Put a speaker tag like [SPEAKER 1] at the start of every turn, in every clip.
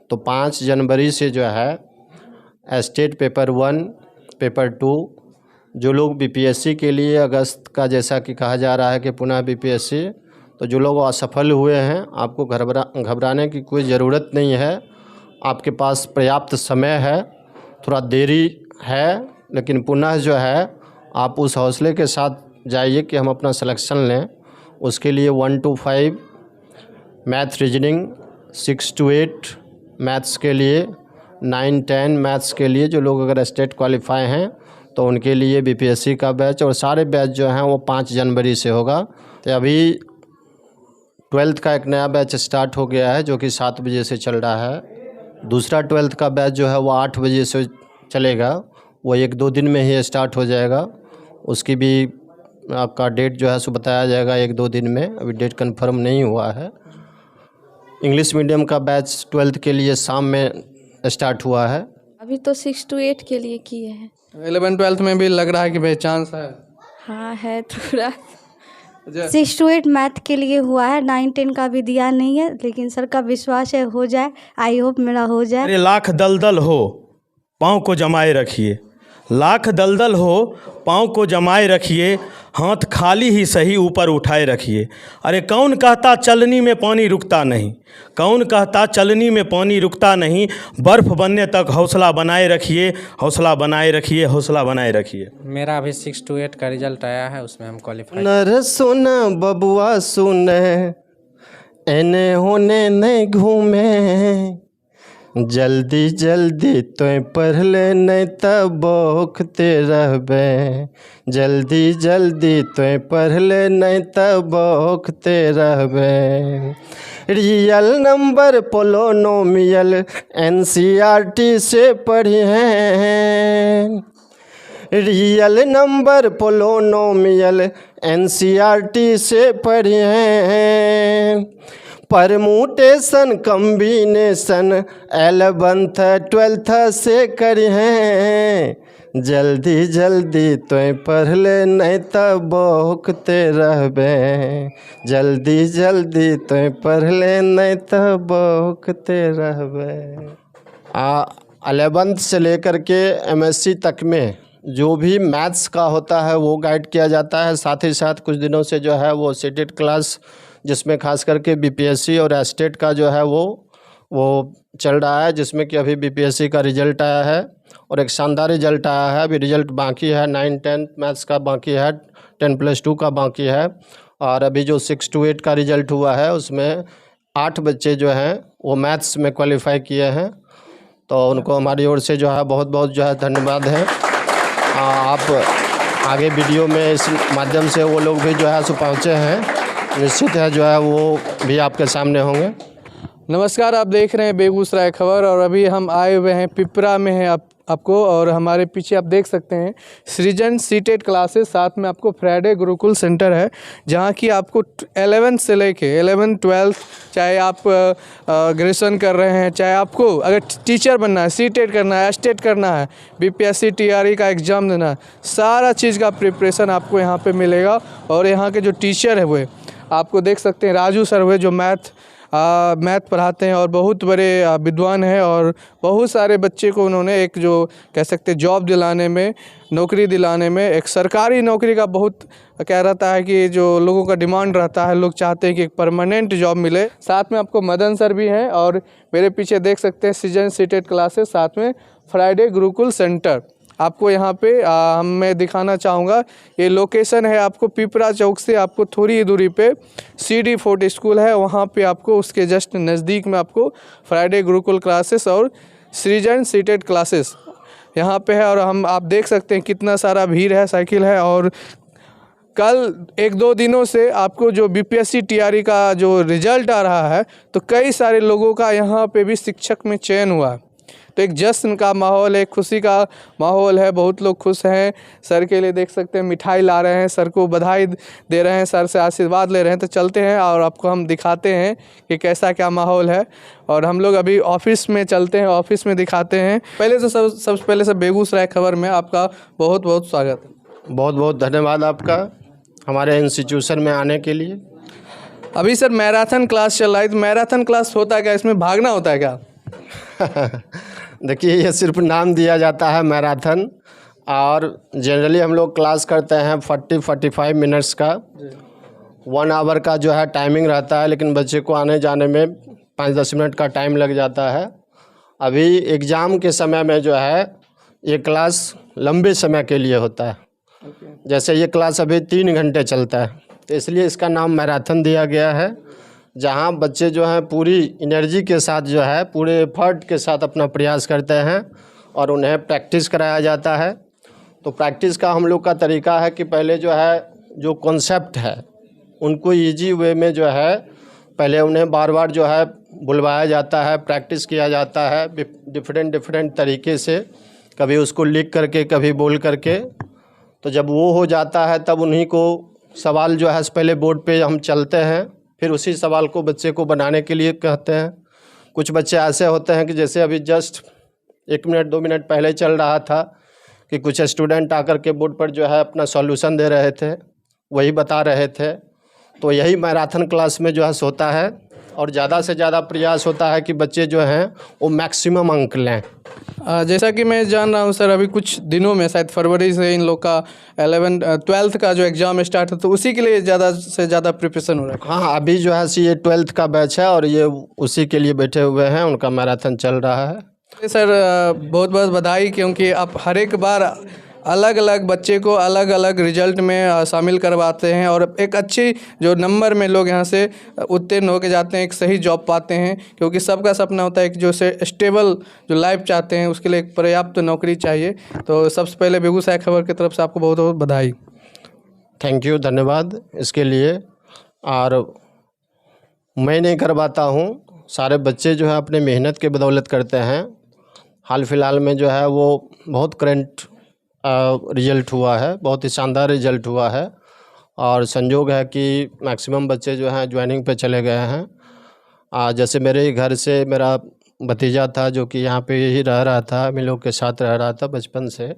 [SPEAKER 1] तो 5 जनवरी से जो है स्टेट पेपर 1, पेपर 2 जो लोग बीपीएससी के लिए अगस्त का जैसा कि कहा जा रहा है कि पुनः बीपीएससी, तो जो लोग असफल हुए हैं आपको घबराने की कोई ज़रूरत नहीं है। आपके पास पर्याप्त समय है, थोड़ा देरी है, लेकिन पुनः जो है आप उस हौसले के साथ जाइए कि हम अपना सिलेक्शन लें। उसके लिए 1 to 5 math reasoning, 6 to 8 maths के लिए, 9, 10 मैथ्स के लिए जो लोग अगर स्टेट क्वालिफाई हैं तो उनके लिए बीपीएससी का बैच, और सारे बैच जो हैं वो 5 जनवरी से होगा। तो अभी 12th का एक नया बैच स्टार्ट हो गया है जो कि 7 बजे से चल रहा है। दूसरा 12th का बैच जो है वो 8 बजे से चलेगा, वो 1-2 दिन में ही स्टार्ट हो जाएगा। उसकी भी आपका डेट जो है सो बताया जाएगा 1-2 दिन में, अभी डेट कंफर्म नहीं हुआ है। इंग्लिश मीडियम का बैच 12th के लिए शाम में स्टार्ट हुआ है।
[SPEAKER 2] अभी तो 6 to 8 के लिए किए हैं।
[SPEAKER 3] 11 12th में भी लग रहा है कि भाई चांस है।
[SPEAKER 2] हाँ है थोड़ा।
[SPEAKER 4] 6 to 8 मैथ के लिए हुआ है, 9 10 का भी दिया नहीं है, लेकिन सर का विश्वास है हो जाए, आई होप मेरा हो जाए।
[SPEAKER 5] अरे लाख दलदल हो पाँव को जमाए रखिए, लाख दलदल हो पाँव को जमाए रखिए, हाथ खाली ही सही ऊपर उठाए रखिए। अरे कौन कहता चलनी में पानी रुकता नहीं, कौन कहता चलनी में पानी रुकता नहीं, बर्फ़ बनने तक हौसला बनाए रखिए, हौसला बनाए रखिए, हौसला बनाए रखिए।
[SPEAKER 6] मेरा अभी 6 to 8 का रिजल्ट आया है, उसमें हम क्वालिफाई।
[SPEAKER 1] नर सुन बबुआ सुन एने होने नहीं घूमे, जल्दी जल्दी तो पढ़ ले नहीं तब बौखते रहबे, जल्दी जल्दी तो पढ़ ले नहीं तब बौखते रहबे। रियल नंबर पोलोनोमियल एनसीईआरटी से पढ़ी हैं, रियल नंबर पोलोनोमियल एनसीईआरटी से पढ़ी हैं। परमुटेशन कम्बिनेशन 11th 12th से करी हैं, जल्दी जल्दी तो पढ़ ले नहीं तब बौखते रहबे, जल्दी जल्दी तो पढ़ ले नहीं तब बौखते रहबे। 11th से लेकर के एमएससी तक में जो भी मैथ्स का होता है वो गाइड किया जाता है। साथ ही साथ कुछ दिनों से जो है वो सीटेट क्लास, जिसमें खास करके बीपीएससी और स्टेट का जो है वो चल रहा है, जिसमें कि अभी बीपीएससी का रिज़ल्ट आया है और एक शानदार रिज़ल्ट आया है। अभी रिज़ल्ट बाकी है, 9 10 मैथ्स का बाकी है, 10+2 का बाकी है, और अभी जो 6 to 8 का रिज़ल्ट हुआ है उसमें 8 बच्चे जो हैं वो मैथ्स में क्वालिफाई किए हैं। तो उनको हमारी ओर से जो है बहुत बहुत जो है धन्यवाद है। आप आगे वीडियो में इस माध्यम से वो लोग भी जो है सो पहुँचे हैं, निश्चित है जो है वो भी आपके सामने होंगे।
[SPEAKER 3] नमस्कार, आप देख रहे हैं बेगूसराय खबर, और अभी हम आए हुए हैं पिपरा में हैं आपको, और हमारे पीछे आप देख सकते हैं सृजन सीटेट क्लासेस, साथ में आपको फ्राइडे गुरुकुल सेंटर है, जहां की आपको 11th से लेके 11 12 चाहे आप ग्रेजुएशन कर रहे हैं, चाहे आपको अगर टीचर बनना है, सीटेट करना है, स्टेट करना है, बीपीएससी टीआरई का एग्ज़ाम देना है, सारा चीज़ का प्रिपरेशन आपको यहाँ पे मिलेगा। और यहाँ के जो टीचर है वो आपको देख सकते हैं, राजू सर हुए जो मैथ पढ़ाते हैं और बहुत बड़े विद्वान हैं, और बहुत सारे बच्चे को उन्होंने एक जो कह सकते हैं जॉब दिलाने में, नौकरी दिलाने में, एक सरकारी नौकरी का बहुत क्या रहता है कि जो लोगों का डिमांड रहता है, लोग चाहते हैं कि एक परमानेंट जॉब मिले। साथ में आपको मदन सर भी हैं, और मेरे पीछे देख सकते हैं सृजन सीटेट क्लासेस, साथ में फ्राइडे गुरुकुल सेंटर। आपको यहाँ पे मैं दिखाना चाहूँगा, ये लोकेशन है आपको पिपरा चौक से आपको थोड़ी ही दूरी पे CD फोर्ट स्कूल है, वहाँ पे आपको उसके जस्ट नज़दीक में आपको फ्राइडे गुरुकुल क्लासेस और सृजन सीटेट क्लासेस यहाँ पे है। और आप देख सकते हैं कितना सारा भीड़ है, साइकिल है, और कल 1-2 दिनों से आपको जो बीपीएससी टीआरई का जो रिज़ल्ट आ रहा है, तो कई सारे लोगों का यहाँ पे भी शिक्षक में चयन हुआ है। तो एक जश्न का माहौल है, खुशी का माहौल है, बहुत लोग खुश हैं। सर के लिए देख सकते हैं मिठाई ला रहे हैं, सर को बधाई दे रहे हैं, सर से आशीर्वाद ले रहे हैं। तो चलते हैं और आपको हम दिखाते हैं कि कैसा क्या माहौल है, और हम लोग अभी ऑफिस में चलते हैं, ऑफिस में दिखाते हैं। पहले तो सबसे पहले बेगूसराय खबर में आपका बहुत बहुत स्वागत है।
[SPEAKER 1] बहुत बहुत धन्यवाद आपका हमारे इंस्टीट्यूशन में आने के लिए।
[SPEAKER 3] अभी सर मैराथन क्लास चल रहा है, तो मैराथन क्लास होता है क्या, इसमें भागना होता है क्या?
[SPEAKER 1] देखिए, ये सिर्फ नाम दिया जाता है मैराथन, और जनरली हम लोग क्लास करते हैं 40-45 मिनट्स का, 1 आवर का जो है टाइमिंग रहता है, लेकिन बच्चे को आने जाने में 5-10 मिनट का टाइम लग जाता है। अभी एग्ज़ाम के समय में जो है ये क्लास लंबे समय के लिए होता है। जैसे ये क्लास अभी 3 घंटे चलता है, तो इसलिए इसका नाम मैराथन दिया गया है, जहाँ बच्चे जो हैं पूरी एनर्जी के साथ जो है पूरे एफर्ट के साथ अपना प्रयास करते हैं और उन्हें प्रैक्टिस कराया जाता है। तो प्रैक्टिस का हम लोग का तरीका है कि पहले जो है जो कॉन्सेप्ट है उनको इजी वे में जो है पहले उन्हें बार बार जो है बुलवाया जाता है, प्रैक्टिस किया जाता है डिफरेंट तरीके से, कभी उसको लिख करके, कभी बोल करके। तो जब वो हो जाता है तब उन्हीं को सवाल जो है पहले बोर्ड पे हम चलते हैं, फिर उसी सवाल को बच्चे को बनाने के लिए कहते हैं। कुछ बच्चे ऐसे होते हैं कि जैसे अभी जस्ट 1 मिनट 2 मिनट पहले चल रहा था कि कुछ स्टूडेंट आकर के बोर्ड पर जो है अपना सॉल्यूशन दे रहे थे, वही बता रहे थे। तो यही मैराथन क्लास में जो है होता है, और ज़्यादा से ज़्यादा प्रयास होता है कि बच्चे जो हैं वो मैक्सिमम अंक लें।
[SPEAKER 3] जैसा कि मैं जान रहा हूँ सर, अभी कुछ दिनों में शायद फरवरी से इन लोग का 12th का जो एग्ज़ाम स्टार्ट है, तो उसी के लिए ज़्यादा से ज़्यादा प्रिपरेशन हो रहा है।
[SPEAKER 1] हाँ, अभी जो है ये 12th का बैच है और ये उसी के लिए बैठे हुए हैं, उनका मैराथन चल रहा है।
[SPEAKER 3] सर बहुत बहुत बधाई, क्योंकि आप हर एक बार अलग अलग बच्चे को अलग अलग रिजल्ट में शामिल करवाते हैं और एक अच्छी जो नंबर में लोग यहाँ से उत्तीर्ण होकर जाते हैं, एक सही जॉब पाते हैं। क्योंकि सबका सपना होता है कि जो से स्टेबल जो लाइफ चाहते हैं उसके लिए एक पर्याप्त नौकरी चाहिए। तो सबसे पहले बेगूसराय खबर की तरफ से आपको बहुत बहुत बधाई।
[SPEAKER 1] थैंक यू, धन्यवाद इसके लिए। और मैं नहीं करवाता हूँ, सारे बच्चे जो है अपने मेहनत के बदौलत करते हैं। हाल फिलहाल में जो है वो बहुत करंट रिजल्ट हुआ है, बहुत ही शानदार रिजल्ट हुआ है, और संयोग है कि मैक्सिमम बच्चे जो हैं ज्वाइनिंग पे चले गए हैं। जैसे मेरे ही घर से मेरा भतीजा था जो कि यहाँ पे ही रह रहा था, हम लोग के साथ रह रहा था बचपन से,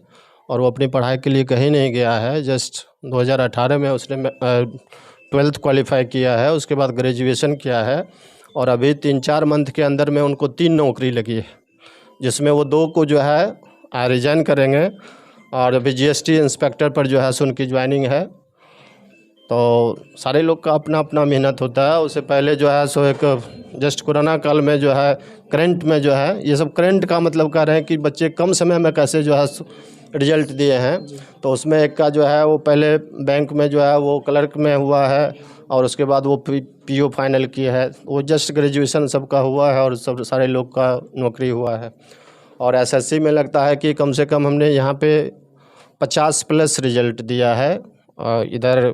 [SPEAKER 1] और वो अपनी पढ़ाई के लिए कहीं नहीं गया है। जस्ट 2018 में उसने 12th क्वालिफाई किया है, उसके बाद ग्रेजुएशन किया है, और अभी 3-4 मंथ के अंदर में उनको 3 नौकरी लगी है, जिसमें वो 2 को जो है रिजाइन करेंगे, और अभी जीएसटी इंस्पेक्टर पर जो है उनकी ज्वाइनिंग है। तो सारे लोग का अपना अपना मेहनत होता है। उससे पहले जो है सो एक जस्ट कोरोना काल में जो है करंट में जो है, ये सब करंट का मतलब कह रहे हैं कि बच्चे कम समय में कैसे जो है रिजल्ट दिए हैं। तो उसमें एक का जो है वो पहले बैंक में जो है वो क्लर्क में हुआ है, और उसके बाद वो पीओ फाइनल किया है। वो जस्ट ग्रेजुएशन सबका हुआ है और सब सारे लोग का नौकरी हुआ है। और एसएससी में लगता है कि कम से कम हमने यहाँ पे 50+ रिजल्ट दिया है, और इधर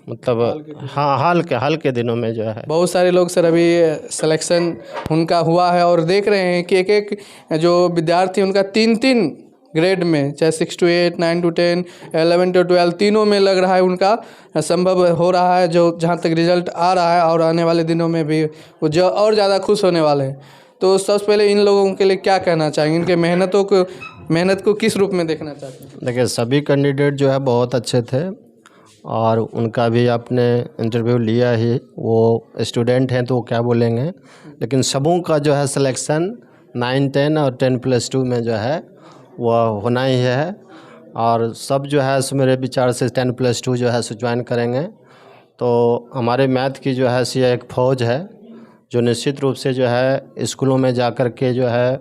[SPEAKER 1] मतलब हाँ हाल के दिनों में जो है
[SPEAKER 3] बहुत सारे लोग सर अभी सिलेक्शन उनका हुआ है, और देख रहे हैं कि एक जो विद्यार्थी उनका 3 ग्रेड में, चाहे 6 to 8, 9 to 10, 11 to 12 तीनों में लग रहा है उनका संभव हो रहा है, जो जहाँ तक रिजल्ट आ रहा है। और आने वाले दिनों में भी वो जो और ज़्यादा खुश होने वाले हैं। तो सबसे पहले इन लोगों के लिए क्या कहना चाहेंगे, इनके मेहनत को किस रूप में देखना चाहते हैं?
[SPEAKER 1] देखिए, सभी कैंडिडेट जो है बहुत अच्छे थे, और उनका भी आपने इंटरव्यू लिया ही, वो स्टूडेंट हैं तो वो क्या बोलेंगे, लेकिन सबों का जो है सिलेक्शन 9, 10 और 10+2 में जो है वह होना ही है। और सब जो है मेरे विचार से 10+2 जो है ज्वाइन करेंगे। तो हमारे मैथ की जो है एक फ़ौज है जो निश्चित रूप से जो है स्कूलों में जा कर के जो है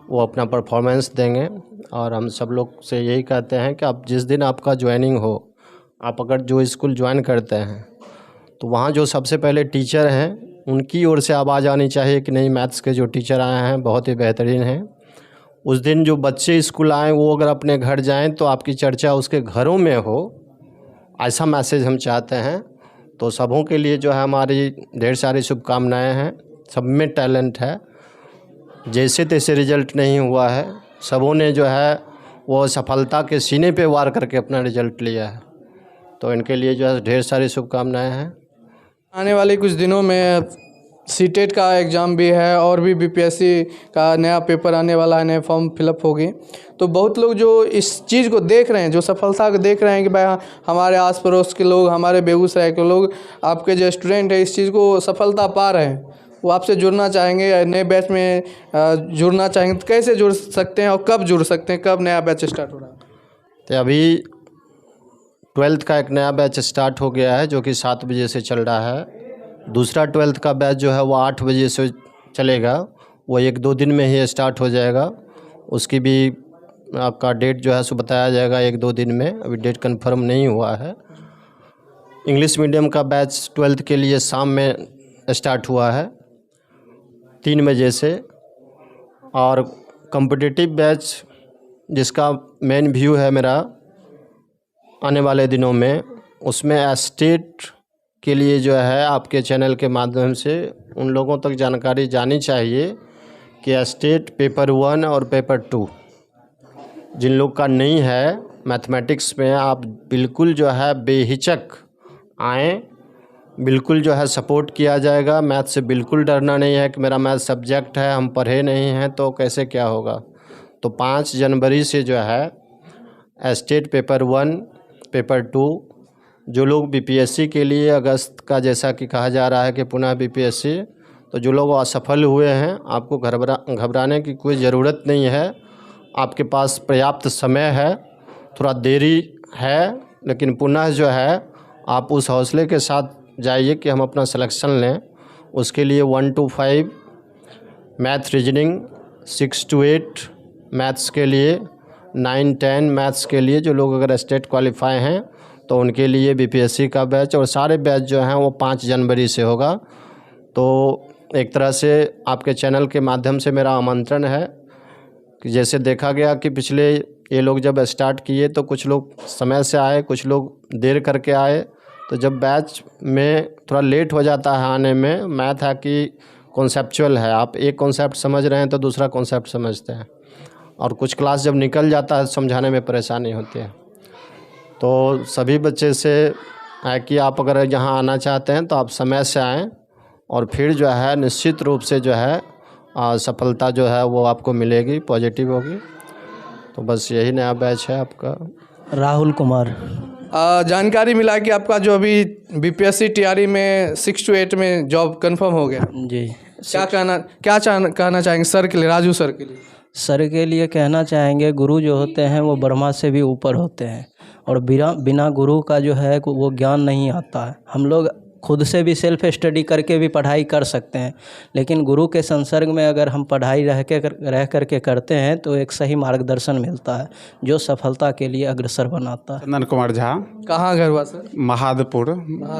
[SPEAKER 1] वो अपना परफॉर्मेंस देंगे। और हम सब लोग से यही कहते हैं कि आप जिस दिन आपका ज्वाइनिंग हो, आप अगर जो स्कूल ज्वाइन करते हैं तो वहाँ जो सबसे पहले टीचर हैं उनकी ओर से आवाज़ आनी चाहिए कि नहीं, मैथ्स के जो टीचर आए हैं बहुत ही बेहतरीन हैं। उस दिन जो बच्चे स्कूल आएँ वो अगर अपने घर जाएं तो आपकी चर्चा उसके घरों में हो, ऐसा मैसेज हम चाहते हैं। तो सबों के लिए जो है हमारी ढेर सारी शुभकामनाएं हैं। सब में टैलेंट है, जैसे तैसे रिजल्ट नहीं हुआ है, सबों ने जो है वो सफलता के सीने पे वार करके अपना रिजल्ट लिया है। तो इनके लिए जो है ढेर सारी शुभकामनाएं हैं।
[SPEAKER 3] आने वाले कुछ दिनों में सीटेट का एग्ज़ाम भी है, और भी बीपीएससी का नया पेपर आने वाला है, नए फॉर्म फिलअप होगी। तो बहुत लोग जो इस चीज़ को देख रहे हैं, जो सफलता को देख रहे हैं कि भाई हमारे आस पड़ोस के लोग, हमारे बेगूसराय के लोग, आपके जो स्टूडेंट है इस चीज़ को सफलता पा रहे हैं, वो आपसे जुड़ना चाहेंगे या नए बैच में जुड़ना चाहेंगे तो कैसे जुड़ सकते हैं और कब जुड़ सकते हैं, कब नया बैच स्टार्ट हो रहा है?
[SPEAKER 1] तो अभी 12th का एक नया बैच स्टार्ट हो गया है जो कि 7 बजे से चल रहा है। दूसरा 12th का बैच जो है वो 8 बजे से चलेगा, वो 1-2 दिन में ही स्टार्ट हो जाएगा। उसकी भी आपका डेट जो है सो बताया जाएगा 1-2 दिन में, अभी डेट कंफर्म नहीं हुआ है। इंग्लिश मीडियम का बैच 12th के लिए शाम में स्टार्ट हुआ है 3 बजे से, और कॉम्पिटिटिव बैच जिसका मेन व्यू है मेरा आने वाले दिनों में, उसमें एस्टेट के लिए जो है आपके चैनल के माध्यम से उन लोगों तक जानकारी जानी चाहिए कि एस्टेट पेपर 1 और पेपर 2 जिन लोग का नहीं है मैथमेटिक्स में, आप बिल्कुल जो है बेहिचक आएँ, बिल्कुल जो है सपोर्ट किया जाएगा। मैथ से बिल्कुल डरना नहीं है कि मेरा मैथ सब्जेक्ट है, हम पढ़े नहीं हैं तो कैसे क्या होगा। तो 5 जनवरी से जो है एस्टेट पेपर 1 पेपर 2 जो लोग बीपीएससी के लिए अगस्त का जैसा कि कहा जा रहा है कि पुनः बीपीएससी, तो जो लोग असफल हुए हैं आपको घबराने की कोई ज़रूरत नहीं है। आपके पास पर्याप्त समय है, थोड़ा देरी है, लेकिन पुनः जो है आप उस हौसले के साथ जाइए कि हम अपना सिलेक्शन लें। उसके लिए 1 to 5 math reasoning, 6 to 8 maths के लिए, 9-10 मैथ्स के लिए जो लोग अगर स्टेट क्वालिफाई हैं तो उनके लिए बीपीएससी का बैच, और सारे बैच जो हैं वो 5 जनवरी से होगा। तो एक तरह से आपके चैनल के माध्यम से मेरा आमंत्रण है कि जैसे देखा गया कि पिछले ये लोग जब स्टार्ट किए तो कुछ लोग समय से आए, कुछ लोग देर करके आए, तो जब बैच में थोड़ा लेट हो जाता है आने में, मैथ है कि कॉन्सेप्चुअल है, आप एक कॉन्सेप्ट समझ रहे हैं तो दूसरा कॉन्सेप्ट समझते हैं, और कुछ क्लास जब निकल जाता है समझाने में परेशानी होती है। तो सभी बच्चे से है कि आप अगर यहाँ आना चाहते हैं तो आप समय से आएँ, और फिर जो है निश्चित रूप से जो है सफलता जो है वो आपको मिलेगी, पॉजिटिव होगी। तो बस यही नया बैच है आपका।
[SPEAKER 7] राहुल कुमार।
[SPEAKER 3] जानकारी मिला कि आपका जो अभी बीपीएससी टीआरई में 6 to 8 में जॉब कंफर्म हो गया
[SPEAKER 7] जी।
[SPEAKER 3] कहना चाहेंगे सर के लिए, राजू सर के लिए?
[SPEAKER 7] सर के लिए कहना चाहेंगे, गुरु जो होते हैं वो ब्रह्मा से भी ऊपर होते हैं, और बिना गुरु का जो है वो ज्ञान नहीं आता है। हम लोग खुद से भी सेल्फ स्टडी करके भी पढ़ाई कर सकते हैं, लेकिन गुरु के संसर्ग में अगर हम पढ़ाई रह करके करते हैं तो एक सही मार्गदर्शन मिलता है जो सफलता के लिए अग्रसर बनाता है।
[SPEAKER 8] चंदन कुमार झा।
[SPEAKER 3] कहाँ घर हुआ सर?
[SPEAKER 8] महादपुर,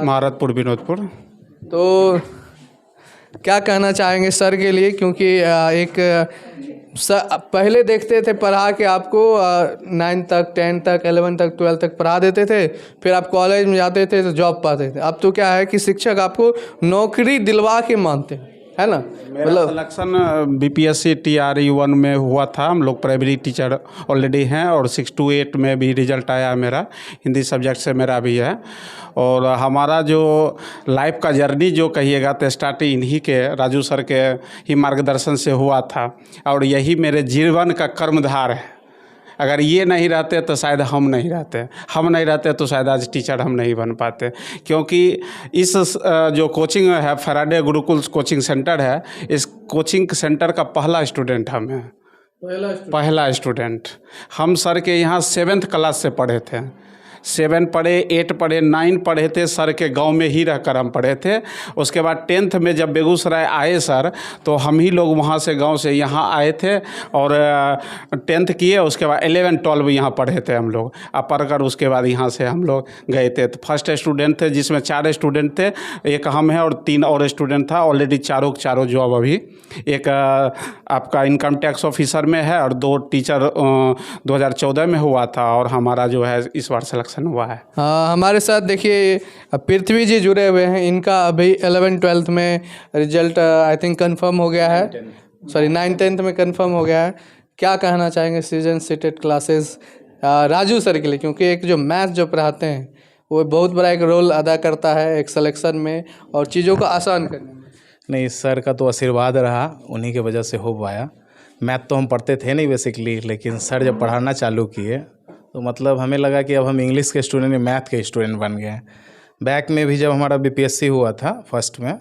[SPEAKER 8] महारतपुर, विनोदपुर।
[SPEAKER 3] तो क्या कहना चाहेंगे सर के लिए, क्योंकि पहले देखते थे पढ़ा के आपको 9 तक, 10 तक, 11 तक, 12 तक पढ़ा देते थे, फिर आप कॉलेज में जाते थे तो जॉब पाते थे। अब तो क्या है कि शिक्षक आपको नौकरी दिलवा के मानते हैं, है ना?
[SPEAKER 8] मतलब सिलेक्शन बीपीएससी टीआरई 1 में हुआ था, हम लोग प्राइमरी टीचर ऑलरेडी हैं, और 6 to 8 में भी रिजल्ट आया मेरा, हिंदी सब्जेक्ट से मेरा भी है। और हमारा जो लाइफ का जर्नी जो कहिएगा तो स्टार्टिंग इन्हीं के राजू सर के ही मार्गदर्शन से हुआ था, और यही मेरे जीवन का कर्मधार है। अगर ये नहीं रहते तो शायद हम नहीं रहते तो शायद आज टीचर हम नहीं बन पाते, क्योंकि इस जो कोचिंग है फैराडे गुरुकुल कोचिंग सेंटर है, इस कोचिंग सेंटर का पहला स्टूडेंट हम हैं, पहला स्टूडेंट। हम सर के यहाँ 7th क्लास से पढ़े थे, 7 पढ़े, 8 पढ़े, 9 पढ़े थे, सर के गांव में ही रहकर हम पढ़े थे। उसके बाद 10th में जब बेगूसराय आए सर, तो हम ही लोग वहां से गांव से यहाँ आए थे, और 10th किए। उसके बाद 11-12 यहाँ पढ़े थे हम लोग, अब पढ़कर उसके बाद यहाँ से हम लोग गए थे। तो फर्स्ट स्टूडेंट थे जिसमें 4 स्टूडेंट थे, एक हम हैं और 3 और स्टूडेंट था। ऑलरेडी चारों जॉब अभी, एक आपका इनकम टैक्स ऑफिसर में है, और 2 टीचर 2014 में हुआ था, और हमारा जो है इस बार सिलेक्शन हुआ है।
[SPEAKER 3] हमारे साथ देखिए पृथ्वी जी जुड़े हुए हैं, इनका अभी 11-12 में रिजल्ट आई थिंक कंफर्म हो गया है, सॉरी 9-10 में कंफर्म हो गया है। क्या कहना चाहेंगे season seated classes Raju sir के लिए, क्योंकि एक जो मैथ जो पढ़ाते हैं वो बहुत बड़ा एक रोल अदा करता है एक सिलेक्शन में और चीज़ों को आसान करने में?
[SPEAKER 9] नहीं, सर का तो आशीर्वाद रहा, उन्हीं की वजह से हो पाया। मैथ तो हम पढ़ते थे नहीं बेसिकली, लेकिन सर जब पढ़ाना चालू किए तो मतलब हमें लगा कि अब हम इंग्लिश के स्टूडेंट मैथ के स्टूडेंट बन गए। बैक में भी जब हमारा बीपीएससी हुआ था फर्स्ट में,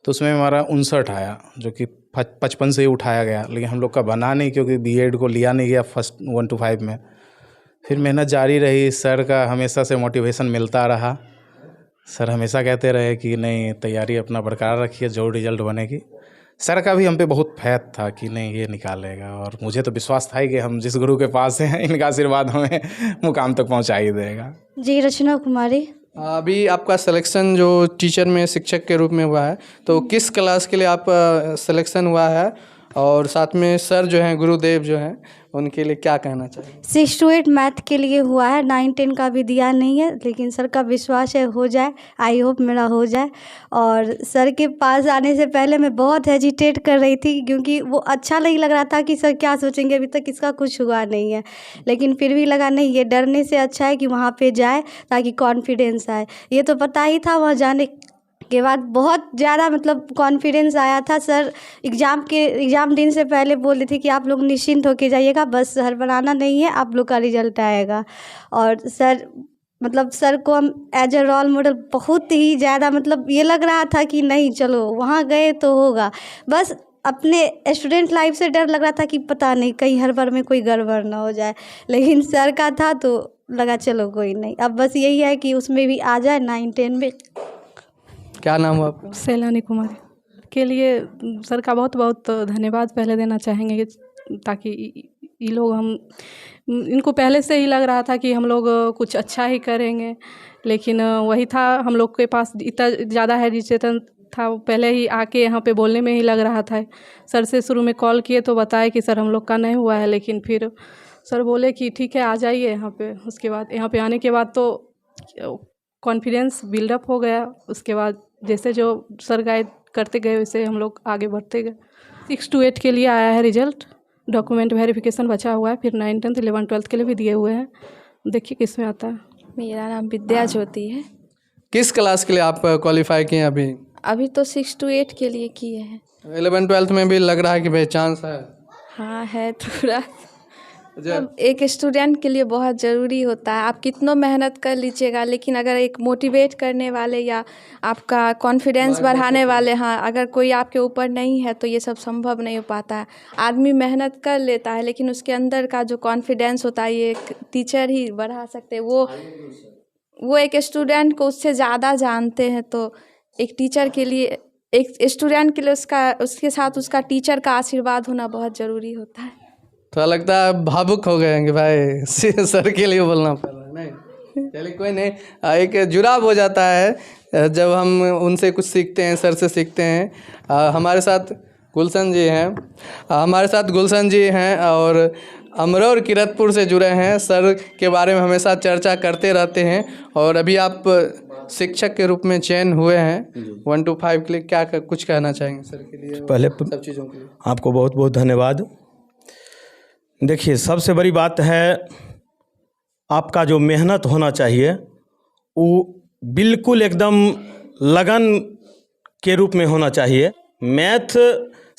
[SPEAKER 9] तो उसमें हमारा 59 आया, जो कि 55 से ही उठाया गया, लेकिन हम लोग का बना नहीं क्योंकि बीएड को लिया नहीं गया फर्स्ट 1 to 5 में। फिर मेहनत जारी रही, सर का हमेशा से मोटिवेशन मिलता रहा। सर हमेशा कहते रहे कि नहीं, तैयारी अपना बरकरार रखिए, जो रिजल्ट बनेगी। सर का भी हम पे बहुत फैथ था कि नहीं ये निकालेगा, और मुझे तो विश्वास था ही कि हम जिस गुरु के पास हैं इनका आशीर्वाद हमें मुकाम तक पहुंचा ही देगा।
[SPEAKER 4] जी रचना कुमारी।
[SPEAKER 3] अभी आपका सिलेक्शन जो टीचर में शिक्षक के रूप में हुआ है, तो किस क्लास के लिए आप सिलेक्शन हुआ है, और साथ में सर जो हैं गुरुदेव जो हैं उनके लिए क्या कहना चाहिए?
[SPEAKER 4] 6 to 8 मैथ के लिए हुआ है, 9-10 का भी दिया नहीं है, लेकिन सर का विश्वास है हो जाए, आई होप मेरा हो जाए। और सर के पास आने से पहले मैं बहुत हेजिटेट कर रही थी, क्योंकि वो अच्छा नहीं लग रहा था कि सर क्या सोचेंगे, अभी तक इसका कुछ हुआ नहीं है। लेकिन फिर भी लगा नहीं, ये डरने से अच्छा है कि वहाँ पे जाए ताकि कॉन्फिडेंस आए। ये तो पता ही था, वहाँ जाने के बाद बहुत ज़्यादा मतलब कॉन्फिडेंस आया था। सर एग्ज़ाम दिन से पहले बोल रहे थे कि आप लोग निश्चिंत होके जाइएगा, बस हड़बड़ाना नहीं है, आप लोग का रिजल्ट आएगा। और सर को हम एज ए रोल मॉडल बहुत ही ज़्यादा मतलब ये लग रहा था कि नहीं चलो वहाँ गए तो होगा। बस अपने स्टूडेंट लाइफ से डर लग रहा था कि पता नहीं कहीं हर बार में कोई गड़बड़ ना हो जाए, लेकिन सर का था तो लगा चलो कोई नहीं। अब बस यही है कि उसमें भी आ जाए 9-10 में।
[SPEAKER 3] क्या नाम है आपका?
[SPEAKER 10] सैलानी कुमारी। के लिए सर का बहुत बहुत धन्यवाद पहले देना चाहेंगे, ताकि ये लोग इनको पहले से ही लग रहा था कि हम लोग कुछ अच्छा ही करेंगे, लेकिन वही था, हम लोग के पास इतना ज़्यादा हेजिटेशन था, पहले ही आके यहाँ पे बोलने में ही लग रहा था। सर से शुरू में कॉल किए तो बताए कि सर हम लोग का नहीं हुआ है, लेकिन फिर सर बोले कि ठीक है आ जाइए यहाँ पे। उसके बाद यहाँ पे आने के बाद तो कॉन्फिडेंस बिल्डअप हो गया। उसके बाद जैसे जो सर गाइड करते गए वैसे हम लोग आगे बढ़ते गए। 6 to 8 के लिए आया है रिजल्ट, डॉक्यूमेंट वेरिफिकेशन बचा हुआ है, फिर 9, 10, 11, 12 के लिए भी दिए हुए हैं। देखिए किस में आता है।
[SPEAKER 2] मेरा नाम विद्या ज्योति है।
[SPEAKER 3] किस क्लास के लिए आप क्वालिफाई किए हैं?
[SPEAKER 2] अभी तो 6 to 8 के लिए किए हैं।
[SPEAKER 3] 11, 12 में भी लग रहा है कि भाई चांस है?
[SPEAKER 2] हाँ है थोड़ा। एक स्टूडेंट के लिए बहुत ज़रूरी होता है। आप कितना मेहनत कर लीजिएगा, लेकिन अगर एक मोटिवेट करने वाले या आपका कॉन्फिडेंस बढ़ाने वाले, हाँ, अगर कोई आपके ऊपर नहीं है तो ये सब संभव नहीं हो पाता है। आदमी मेहनत कर लेता है, लेकिन उसके अंदर का जो कॉन्फिडेंस होता है ये एक टीचर ही बढ़ा सकते हैं। वो एक स्टूडेंट को उससे ज़्यादा जानते हैं, तो एक टीचर के लिए, एक स्टूडेंट के लिए उसके साथ उसका टीचर का आशीर्वाद होना बहुत ज़रूरी होता है।
[SPEAKER 3] तो लगता है भावुक हो गए हैं कि भाई सर के लिए बोलना पड़ रहा है। नहीं चलिए कोई नहीं, एक जुड़ाव हो जाता है जब हम उनसे कुछ सीखते हैं, सर से सीखते हैं। हमारे साथ गुलशन जी हैं और अमरोर किरतपुर से जुड़े हैं। सर के बारे में हमेशा चर्चा करते रहते हैं, और अभी आप शिक्षक के रूप में चयन हुए हैं 1 to 5 के लिए। क्या कुछ कहना चाहेंगे सर के लिए?
[SPEAKER 5] पहले
[SPEAKER 3] सब चीज़ों के लिए
[SPEAKER 5] आपको बहुत बहुत धन्यवाद। देखिए, सबसे बड़ी बात है आपका जो मेहनत होना चाहिए वो बिल्कुल एकदम लगन के रूप में होना चाहिए। मैथ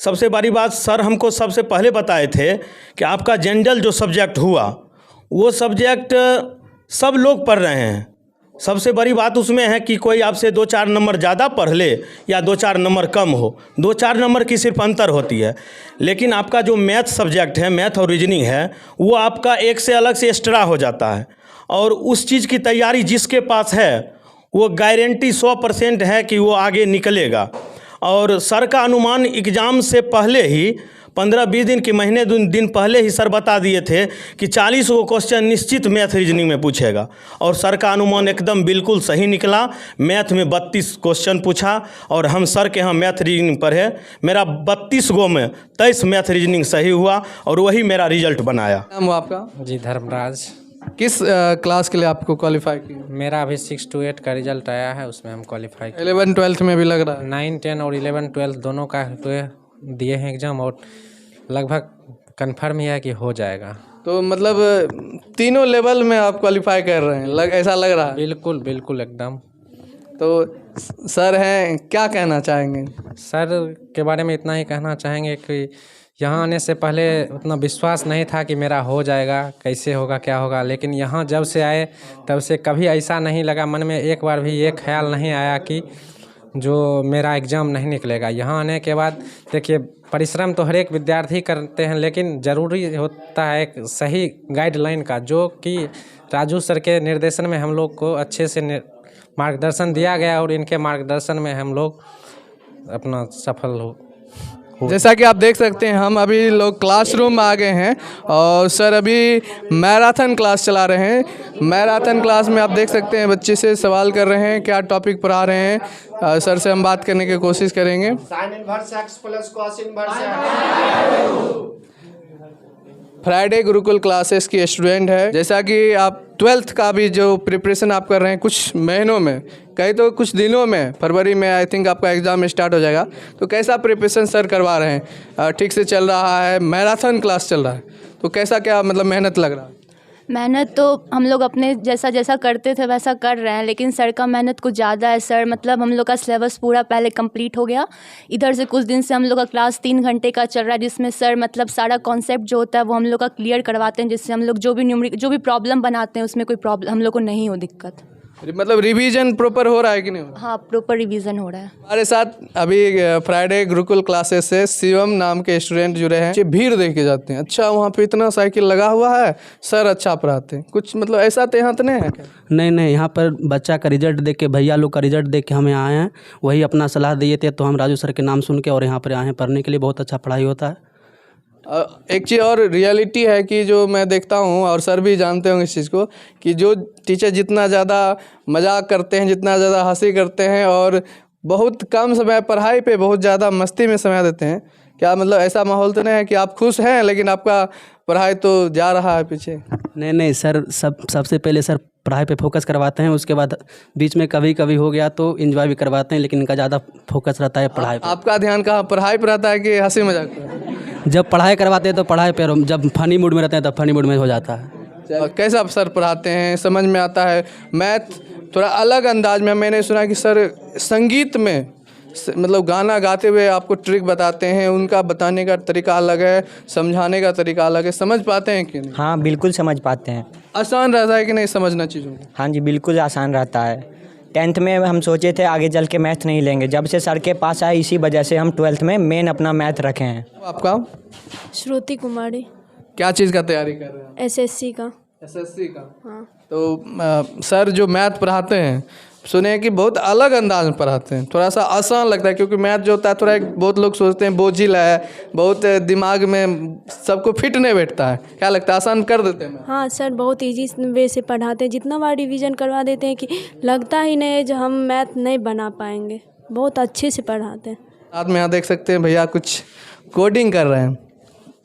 [SPEAKER 5] सबसे बड़ी बात, सर हमको सबसे पहले बताए थे कि आपका जनरल जो सब्जेक्ट हुआ वो सब्जेक्ट सब लोग पढ़ रहे हैं। सबसे बड़ी बात उसमें है कि कोई आपसे 2-4 नंबर ज़्यादा पढ़ ले या 2-4 नंबर कम हो, 2-4 नंबर की सिर्फ अंतर होती है। लेकिन आपका जो मैथ सब्जेक्ट है, मैथ और रीजनिंग है, वो आपका एक से अलग से एक्स्ट्रा हो जाता है। और उस चीज़ की तैयारी जिसके पास है वो गारंटी 100% है कि वो आगे निकलेगा। और सर का अनुमान एग्ज़ाम से पहले ही 15-20 दिन के महीने दिन पहले ही सर बता दिए थे कि 40 गो क्वेश्चन निश्चित मैथ रीजनिंग में पूछेगा, और सर का अनुमान एकदम बिल्कुल सही निकला। मैथ में 32 क्वेश्चन पूछा और हम सर के यहाँ मैथ रीजनिंग पढ़े। मेरा 32 गो में 23 मैथ रीजनिंग सही हुआ और वही मेरा रिजल्ट बनाया।
[SPEAKER 3] नाम आपका?
[SPEAKER 6] जी धर्मराज।
[SPEAKER 3] किस क्लास के लिए आपको क्वालिफाई किया?
[SPEAKER 6] मेरा अभी 6 to 8 का रिजल्ट आया है, उसमें हम क्वालिफाई
[SPEAKER 3] 11, 12 में भी लग रहा है?
[SPEAKER 6] 9, 10 और 11, 12 दोनों का दिए हैं एग्ज़ाम, और लगभग कंफर्म ही है कि हो जाएगा।
[SPEAKER 3] तो मतलब तीनों लेवल में आप क्वालिफाई कर रहे हैं, ऐसा लग रहा है?
[SPEAKER 6] बिल्कुल बिल्कुल एकदम।
[SPEAKER 3] तो सर हैं, क्या कहना चाहेंगे?
[SPEAKER 6] सर के बारे में इतना ही कहना चाहेंगे कि यहाँ आने से पहले उतना विश्वास नहीं था कि मेरा हो जाएगा, कैसे होगा क्या होगा, लेकिन यहाँ जब से आए तब से कभी ऐसा नहीं लगा, मन में एक बार भी ये ख्याल नहीं आया कि जो मेरा एग्ज़ाम नहीं निकलेगा। यहाँ आने के बाद देखिए परिश्रम तो हर एक विद्यार्थी करते हैं, लेकिन ज़रूरी होता है एक सही गाइडलाइन का, जो कि राजू सर के निर्देशन में हम लोग को अच्छे से मार्गदर्शन दिया गया और इनके मार्गदर्शन में हम लोग अपना सफल हो।
[SPEAKER 3] जैसा कि आप देख सकते हैं हम अभी लोग क्लासरूम में आ गए हैं और सर अभी मैराथन क्लास चला रहे हैं। मैराथन क्लास में आप देख सकते हैं बच्चे से सवाल कर रहे हैं, क्या टॉपिक पढ़ा रहे हैं। सर से हम बात करने की कोशिश करेंगे।
[SPEAKER 1] Sine inverse x plus cos inverse x.
[SPEAKER 3] Friday Gurukul classes की स्टूडेंट है। जैसा कि आप 12th का भी जो प्रिपरेशन आप कर रहे हैं कुछ महीनों में, कहीं तो कुछ दिनों में, फरवरी में आई थिंक आपका एग्ज़ाम स्टार्ट हो जाएगा, तो कैसा प्रिपरेशन सर करवा रहे हैं? ठीक से चल रहा है? मैराथन क्लास चल रहा है तो कैसा क्या मतलब मेहनत लग रहा है?
[SPEAKER 11] मेहनत तो हम लोग अपने जैसा करते थे वैसा कर रहे हैं, लेकिन सर का मेहनत कुछ ज़्यादा है। सर मतलब हम लोग का सिलेबस पूरा पहले कंप्लीट हो गया। इधर से कुछ दिन से हम लोग का क्लास 3 घंटे का चल रहा है, जिसमें सर मतलब सारा कॉन्सेप्ट जो होता है वो हम लोग का क्लियर करवाते हैं, जिससे हम लोग जो भी प्रॉब्लम बनाते हैं उसमें कोई प्रॉब्लम हम लोग को नहीं हो दिक्कत।
[SPEAKER 3] मतलब रिवीजन प्रॉपर हो रहा है कि नहीं हो रहा?
[SPEAKER 11] हाँ, प्रॉपर रिवीजन हो रहा है।
[SPEAKER 3] हमारे साथ अभी फ्राइडे गुरुकुल क्लासेस से शिवम नाम के स्टूडेंट जुड़े हैं। भीड़ देख के जाते हैं, अच्छा वहाँ पे इतना साइकिल लगा हुआ है, सर अच्छा पढ़ाते हैं, कुछ मतलब ऐसा तो यहाँ तो नहीं है क्या?
[SPEAKER 7] नहीं, यहाँ पर बच्चा का रिजल्ट देख के, भैया लोग का रिजल्ट देख के हम यहाँ आए हैं। वही अपना सलाह दिए थे तो हम राजू सर के नाम सुन के और यहाँ पर आए हैं पढ़ने के लिए। बहुत अच्छा पढ़ाई होता है।
[SPEAKER 3] एक चीज़ और रियलिटी है कि जो मैं देखता हूँ और सर भी जानते होंगे इस चीज़ को, कि जो टीचर जितना ज़्यादा मजाक करते हैं, जितना ज़्यादा हंसी करते हैं और बहुत कम समय पढ़ाई पे बहुत ज़्यादा मस्ती में समय देते हैं, क्या मतलब ऐसा माहौल तो नहीं है कि आप खुश हैं लेकिन आपका पढ़ाई तो जा रहा है पीछे?
[SPEAKER 7] नहीं सर, सबसे पहले सर पढ़ाई पे फोकस करवाते हैं, उसके बाद बीच में कभी कभी हो गया तो एंजॉय भी करवाते हैं, लेकिन इनका ज़्यादा फोकस रहता है पढ़ाई पे।
[SPEAKER 3] आपका ध्यान कहाँ, पढ़ाई पर रहता है कि हंसी मजाक पर?
[SPEAKER 7] जब पढ़ाई करवाते हैं तो पढ़ाई पे, जब फनी मूड में रहते हैं तब फनी मूड में हो जाता है।
[SPEAKER 3] कैसा सर पढ़ाते हैं, समझ में आता है? मैथ थोड़ा अलग अंदाज में, मैंने सुना कि सर संगीत में मतलब गाना गाते हुए आपको ट्रिक बताते हैं, उनका बताने का तरीका अलग है, समझाने का तरीका अलग है। समझ पाते हैं कि नहीं?
[SPEAKER 12] हाँ बिल्कुल समझ पाते हैं।
[SPEAKER 3] आसान रहता है कि नहीं समझना चीज़ों को?
[SPEAKER 12] हाँ जी बिल्कुल आसान रहता है। 10th में हम सोचे थे आगे चल के मैथ नहीं लेंगे, जब से सर के पास आए इसी वजह से हम 12th में मेन अपना मैथ रखे हैं।
[SPEAKER 3] आपका?
[SPEAKER 2] श्रुति कुमारी।
[SPEAKER 3] क्या चीज़ का तैयारी कर रहे हैं?
[SPEAKER 2] SSC का।
[SPEAKER 3] SSC का?
[SPEAKER 2] हाँ।
[SPEAKER 3] तो सर जो मैथ पढ़ाते हैं सुने हैं कि बहुत अलग अंदाज में पढ़ाते हैं, थोड़ा सा आसान लगता है, क्योंकि मैथ जो होता है थोड़ा बहुत लोग सोचते हैं बोझिल है, बहुत दिमाग में सबको फिट नहीं बैठता है। क्या लगता है, आसान कर देते हैं?
[SPEAKER 13] हाँ सर, बहुत इजी वे से पढ़ाते हैं, जितना बार रिवीजन करवा देते हैं कि लगता ही नहीं है जो हम मैथ नहीं बना पाएंगे। बहुत अच्छे से पढ़ाते हैं।
[SPEAKER 3] साथ में यहाँ देख सकते हैं भैया कुछ कोडिंग कर रहे हैं।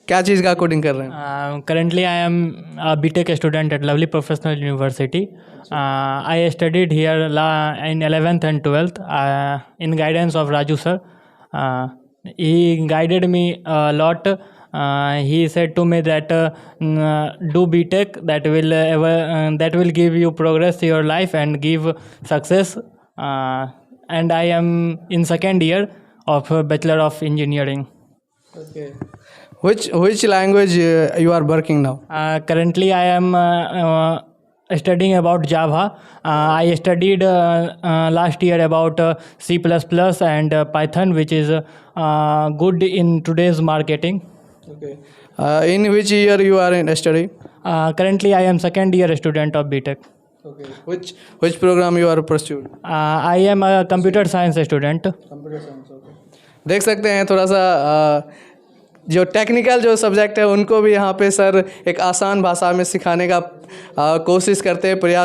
[SPEAKER 3] क्या चीज़ का कोडिंग कर रहे हैं?
[SPEAKER 14] Currently I am a BTech student at Lovely Professional University. I studied here in 11th and 12th in guidance of Raju sir. He guided me a lot. He said to me that do BTech, that will give you progress to your life and give success. And I am in second year of Bachelor of Engineering.
[SPEAKER 3] Okay. Which language you are working now?
[SPEAKER 14] Currently I am studying about Java. I studied last year about C++ and Python, which is good in today's marketing.
[SPEAKER 3] Okay. In which year you are in study?
[SPEAKER 14] Currently I am second year student of BTech.
[SPEAKER 3] Okay. Which program you are pursued?
[SPEAKER 14] I am a computer science student.
[SPEAKER 3] Computer science. Okay. देख सकते हैं थोड़ा सा जो technical जो subject है उनको भी यहाँ पे सर एक आसान भाषा में सिखाने का कोशिश करते हैं, प्रयास